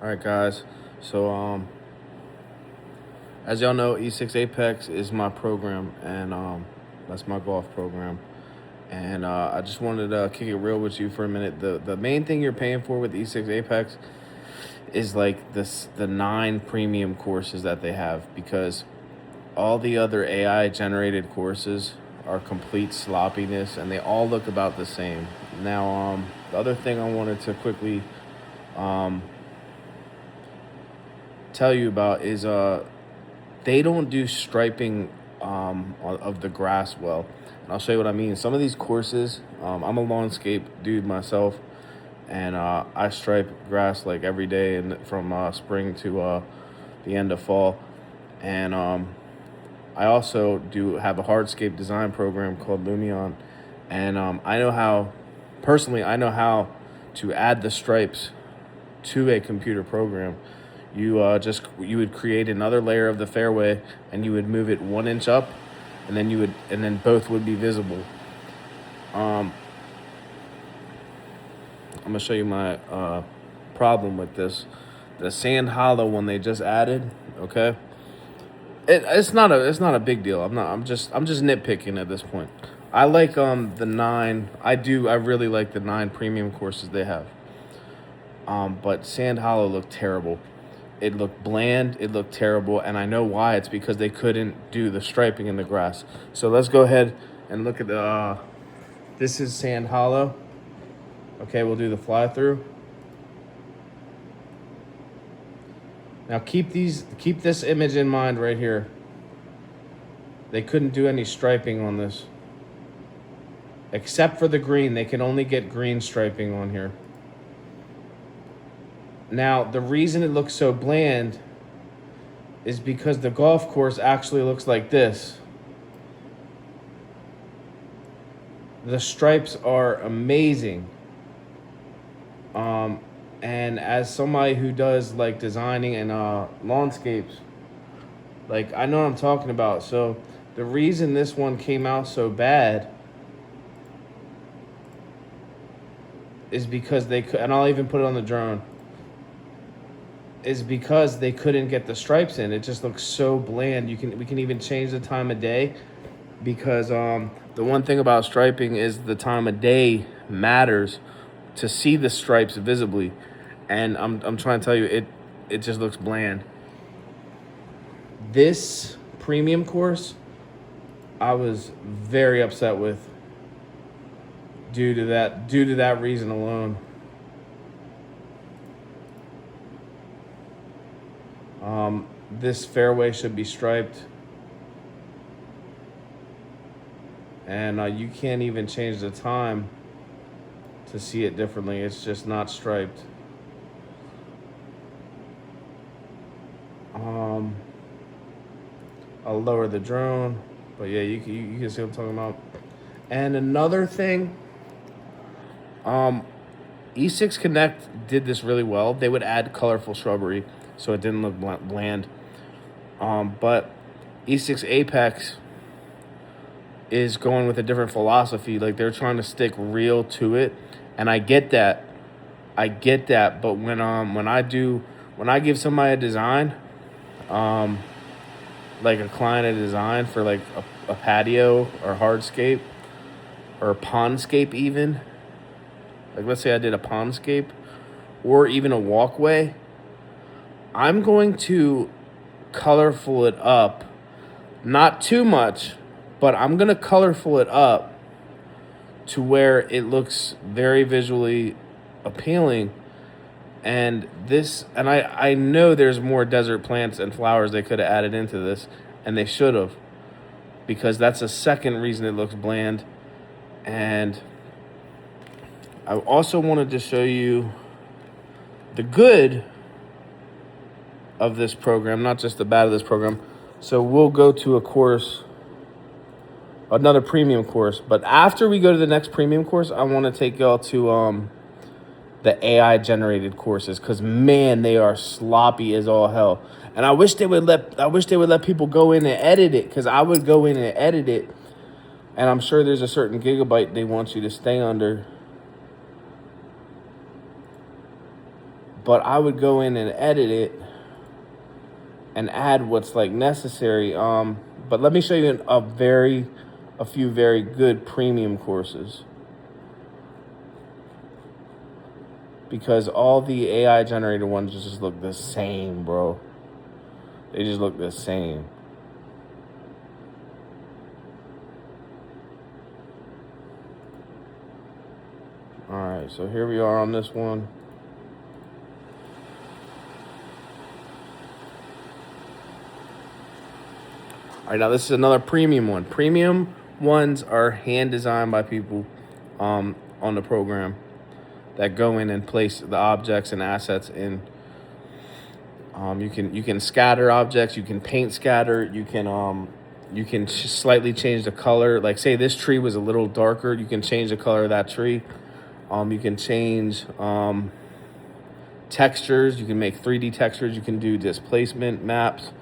All right, guys. So, as y'all know, E6 Apex is my program, and that's my golf program. And I just wanted to kick it real with you for a minute. The main thing you're paying for with E6 Apex is like the 9 premium courses that they have, because all the other AI generated courses are complete sloppiness, and they all look about the same. Now, the other thing I wanted to quickly um, tell you about is they don't do striping of the grass well. And I'll show you what I mean. Some of these courses, I'm a landscape dude myself, and I stripe grass like every day, and from spring to the end of fall. And I also do have a hardscape design program called Lumion, and I know how, personally, I know how to add the stripes to a computer program. You would create another layer of the fairway, and you would move it 1 inch up, and then both would be visible. Um, I'm gonna show you my problem with this. The sand hollow one they just added. Okay, it's not a big deal. I'm just nitpicking at this point. I like the 9. I really like the 9 premium courses they have. But Sand Hollow looked terrible. It looked bland. It looked terrible, and I know why. It's because they couldn't do the striping in the grass. So let's go ahead and look at the. This is Sand Hollow. Okay, we'll do the fly through. Now keep this image in mind right here. They couldn't do any striping on this, except for the green. They can only get green striping on here. Now, the reason it looks so bland is because the golf course actually looks like this. The stripes are amazing. And as somebody who does like designing and lawnscapes, like I know what I'm talking about. So the reason this one came out so bad is because they could, and I'll even put it on the drone, is because they couldn't get the stripes in. It just looks so bland. We can even change the time of day, because the one thing about striping is the time of day matters to see the stripes visibly. And I'm trying to tell you, it just looks bland. This premium course, I was very upset with due to that reason alone. This fairway should be striped, and you can't even change the time to see it differently. It's just not striped. I'll lower the drone, but yeah, you can see what I'm talking about. And another thing, E6 Connect did this really well. They would add colorful shrubbery, so it didn't look bland. But E6 Apex is going with a different philosophy. Like, they're trying to stick real to it, and I get that. But when I give somebody a design, like a client a design for like a patio or hardscape or a pondscape even, like let's say I did a pondscape or even a walkway, I'm going to colorful it up, not too much, but I'm going to colorful it up to where it looks very visually appealing. And I know there's more desert plants and flowers they could have added into this, and they should have, because that's a second reason it looks bland. And I also wanted to show you the good of this program, not just the bad of this program. So we'll go to a course, another premium course. But after we go to the next premium course, I want to take y'all to the AI generated courses, because man, they are sloppy as all hell. And I wish they would let people go in and edit it, because I would go in and edit it, and I'm sure there's a certain gigabyte they want you to stay under. but I would go in and edit it and add what's like necessary. But let me show you a few very good premium courses, because all the AI generated ones just look the same, bro. They just look the same. All right, so here we are on this one. All right, now this is another premium one. Premium ones are hand designed by people on the program that go in and place the objects and assets in. You can scatter objects. You can paint scatter. You can slightly change the color. Like say this tree was a little darker, you can change the color of that tree. You can change textures. You can make 3D textures. You can do displacement maps.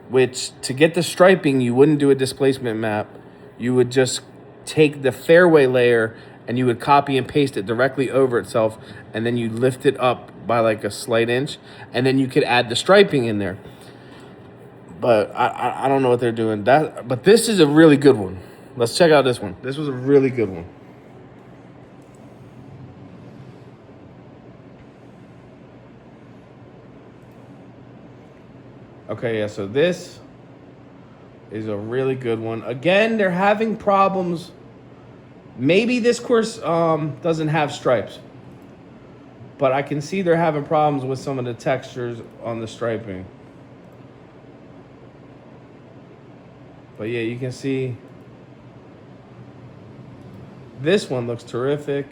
Which to get the striping, you wouldn't do a displacement map. You would just take the fairway layer and you would copy and paste it directly over itself, and then you lift it up by like a slight inch, and then you could add the striping in there. But I don't know what they're doing. But this is a really good one. Let's check out this one. This was a really good one. Okay, yeah, so this is a really good one. Again, they're having problems. Maybe this course doesn't have stripes, but I can see they're having problems with some of the textures on the striping. But yeah, you can see this one looks terrific.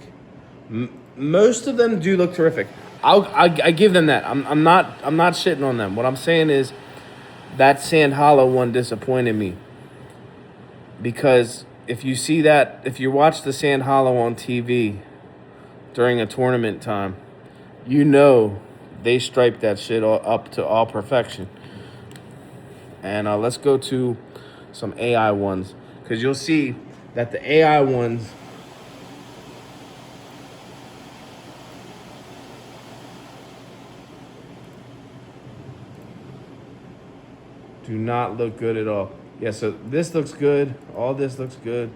Most of them do look terrific. I give them that. I'm not shitting on them. What I'm saying is that Sand Hollow one disappointed me, because if you watch the Sand Hollow on TV during a tournament time, you know they striped that shit up to all perfection. And let's go to some AI ones, because you'll see that the AI ones do not look good at all. Yeah, so this looks good. All this looks good.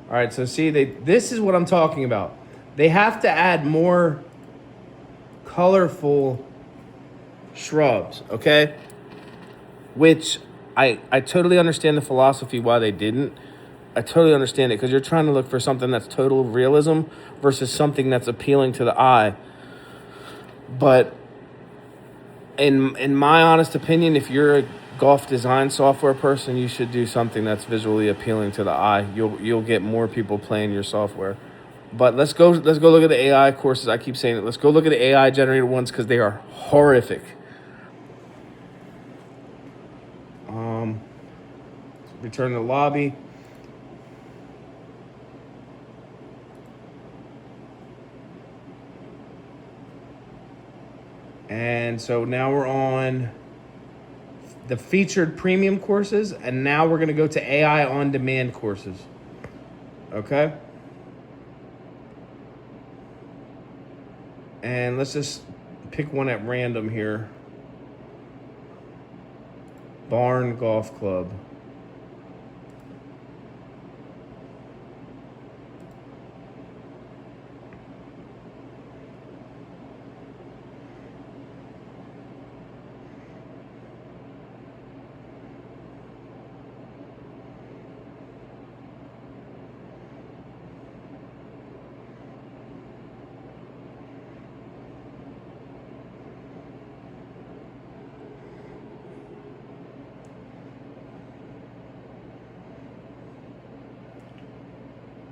All right, so see, this is what I'm talking about. They have to add more colorful shrubs, okay? Which I totally understand the philosophy why they didn't. I totally understand it, because you're trying to look for something that's total realism versus something that's appealing to the eye. But in my honest opinion, if you're a golf design software person, you should do something that's visually appealing to the eye. You'll get more people playing your software. But let's go look at the AI courses. I keep saying it. Let's go look at the AI generated ones, because they are horrific. Return to the lobby. And so now we're on the featured premium courses, and now we're going to go to AI on demand courses. Okay? And let's just pick one at random here. Barn Golf Club.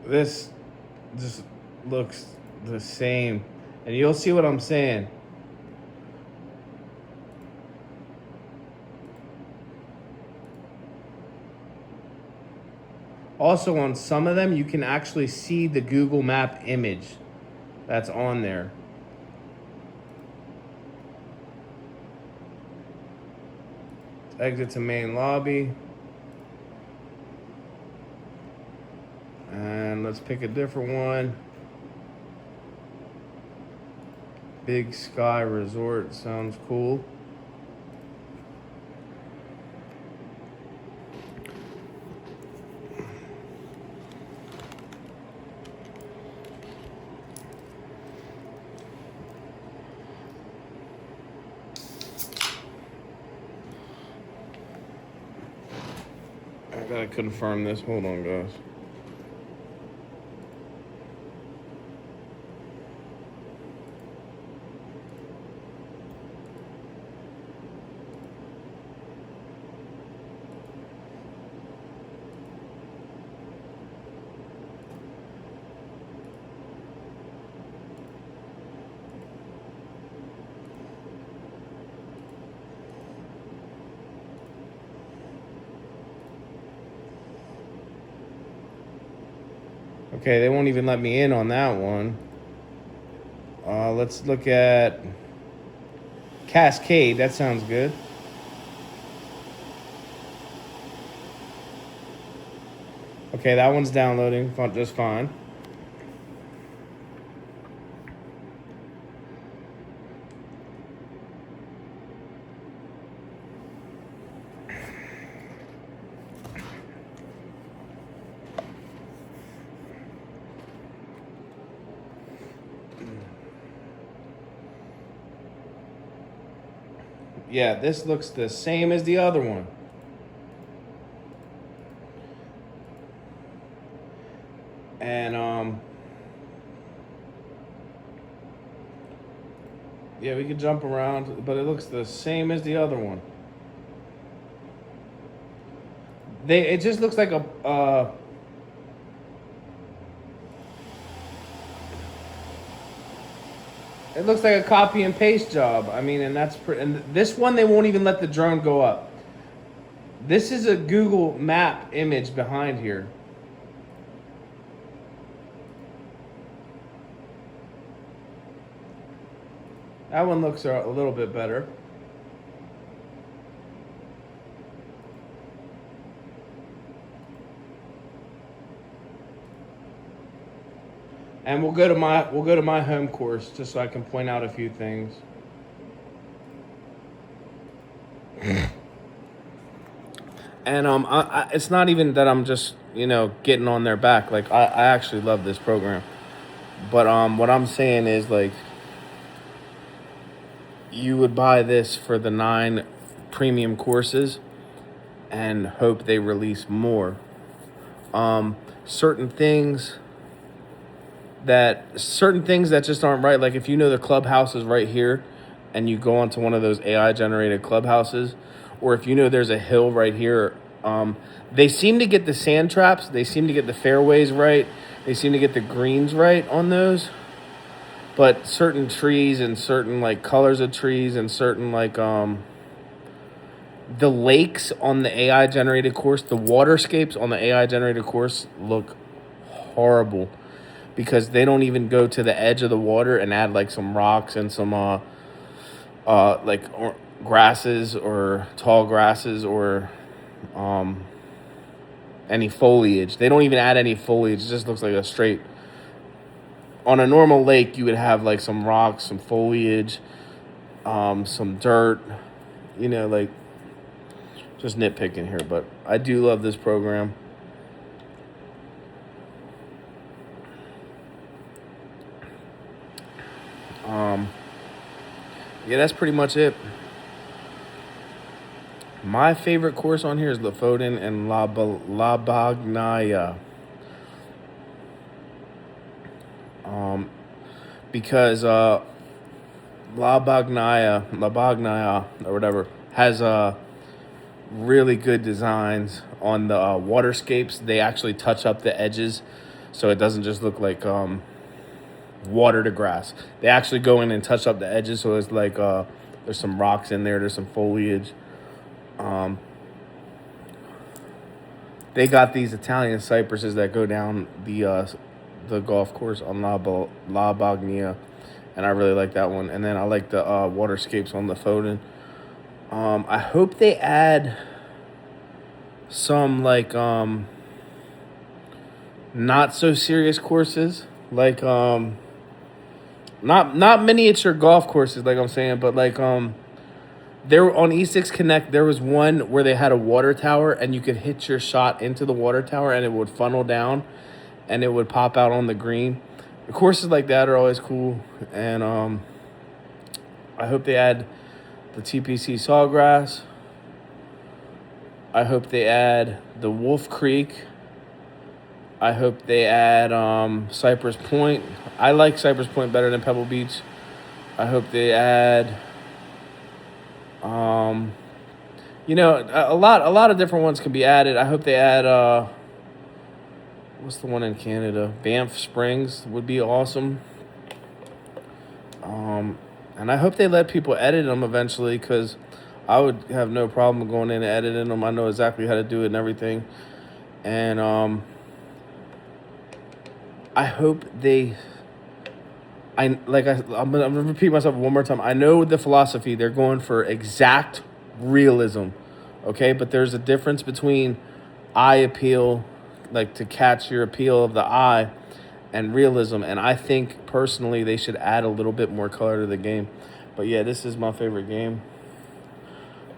This just looks the same. And you'll see what I'm saying. Also, on some of them, you can actually see the Google Map image that's on there. Exit to main lobby. And let's pick a different one. Big Sky Resort sounds cool. I gotta confirm this. Hold on, guys. Okay, they won't even let me in on that one. Let's look at Cascade. That sounds good. Okay, that one's downloading just fine. Yeah, this looks the same as the other one. And yeah, we can jump around, but it looks the same as the other one. It just looks like a it looks like a copy and paste job. I mean, and and this one they won't even let the drone go up. This is a Google Map image behind here. That one looks a little bit better. And we'll go to my home course just so I can point out a few things. And it's not even that I'm just getting on their back. Like I actually love this program, but what I'm saying is like you would buy this for the 9 premium courses and hope they release more. Certain things that just aren't right. Like if you know the clubhouse is right here and you go onto one of those AI generated clubhouses, or if you know there's a hill right here, they seem to get the sand traps, they seem to get the fairways right, they seem to get the greens right on those. But certain trees and certain like colors of trees and certain like the lakes on the AI generated course, the waterscapes on the AI generated course look horrible because they don't even go to the edge of the water and add like some rocks and some grasses or tall grasses or any foliage. They don't even add any foliage. It just looks like a straight. On a normal lake, you would have like some rocks, some foliage, some dirt, like just nitpicking here. But I do love this program. Yeah, that's pretty much it. My favorite course on here is Lofoten and La Bagnaya. Because La Bagnaya or whatever has really good designs on the waterscapes. They actually touch up the edges so it doesn't just look like water to grass. They actually go in and touch up the edges so it's like there's some rocks in there, there's some foliage. they got these Italian cypresses that go down the golf course on La Bagnia, and I really like that one. And then I like the waterscapes on the Foden. I hope they add some like not so serious courses, like not miniature golf courses, like I'm saying, but like there on E6 Connect there was one where they had a water tower and you could hit your shot into the water tower and it would funnel down and it would pop out on the green. The courses like that are always cool, and I hope they add the TPC Sawgrass. I hope they add the Wolf Creek. I hope they add Cypress Point. I like Cypress Point better than Pebble Beach. I hope they add, a lot of different ones can be added. I hope they add, what's the one in Canada? Banff Springs would be awesome. And I hope they let people edit them eventually, because I would have no problem going in and editing them. I know exactly how to do it and everything. And I hope I'm gonna repeat myself one more time. I know the philosophy. They're going for exact realism, okay? But there's a difference between eye appeal, like to catch your appeal of the eye, and realism. And I think personally they should add a little bit more color to the game. But yeah, this is my favorite game.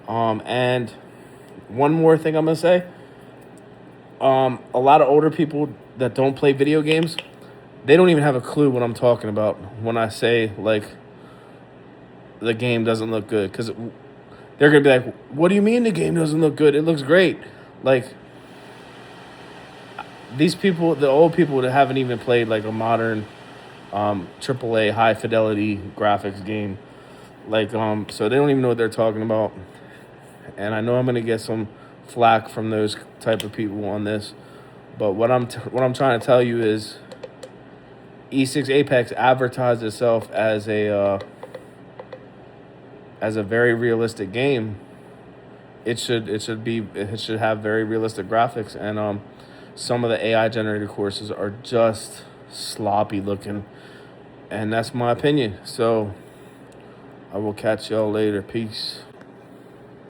And one more thing I'm gonna say. A lot of older people that don't play video games, they don't even have a clue what I'm talking about when I say like the game doesn't look good, because they're gonna be like, "What do you mean the game doesn't look good? It looks great." Like these people, the old people that haven't even played like a modern AAA high fidelity graphics game, like so they don't even know what they're talking about. And I know I'm gonna get some flack from those type of people on this, but what I'm trying to tell you is E6 Apex advertised itself as a very realistic game. It should have very realistic graphics, and some of the AI generated courses are just sloppy looking, and that's my opinion. So I will catch y'all later. Peace.